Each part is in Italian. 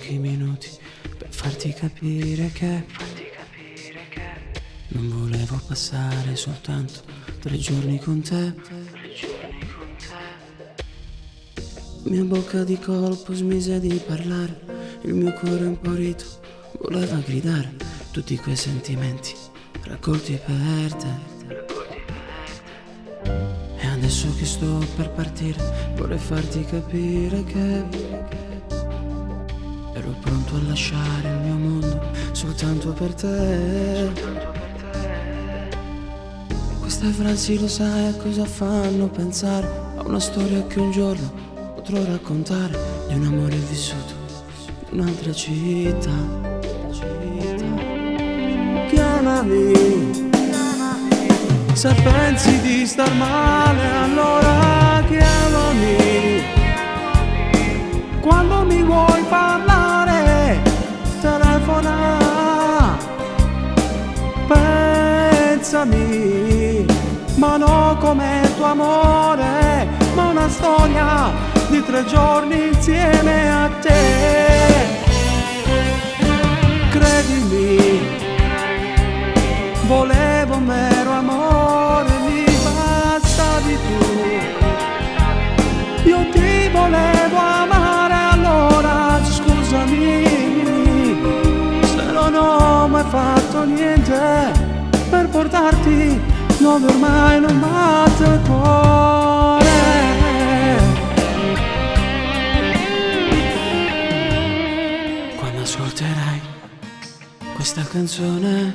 pochi minuti per farti capire che non volevo passare soltanto 3 giorni con te. Mia bocca di colpo smise di parlare, il mio cuore impaurito voleva gridare tutti quei sentimenti raccolti per te. E adesso che sto per partire vorrei farti capire che ero pronto a lasciare il mio mondo soltanto per te. Queste frasi lo sai a cosa fanno pensare? A una storia che un giorno potrò raccontare, di un amore vissuto in un'altra città. Chiamami se pensi di star male, allora chiamami. Quando mi vuoi parlare, telefona. Pensami, ma non come il tuo amore, ma una storia di 3 giorni insieme a te. Credimi, volevo un mero amore, mi bastavi tu. Io ti volevo amare, allora scusami se non ho mai fatto niente per portarti dove ormai non batte il cuore. Quando ascolterai questa canzone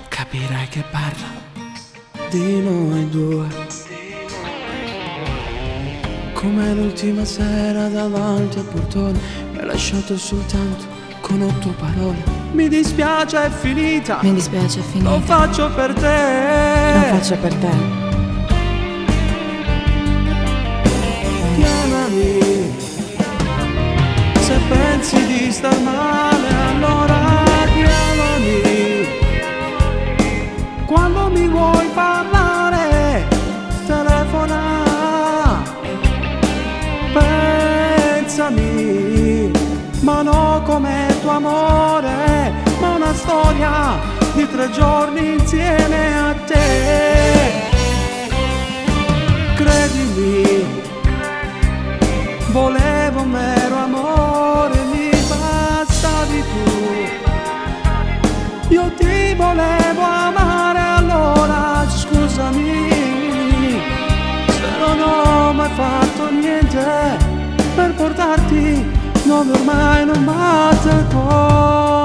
capirai che parla di noi due, come l'ultima sera davanti al portone. Mi hai lasciato soltanto con 8 parole. Mi dispiace, è finita. Mi dispiace, è finita. Lo faccio per te. Lo faccio per te. Chiamami se pensi di star male, allora chiamami. Quando mi vuoi parlare, telefona. Pensami, ma non come il tuo amore, ma una storia di 3 giorni insieme a te. Credimi, volevo un mero amore, mi bastavi tu. Io ti volevo amare, allora scusami se non ho mai fatto niente per portarti dove ormai non batte il cuore.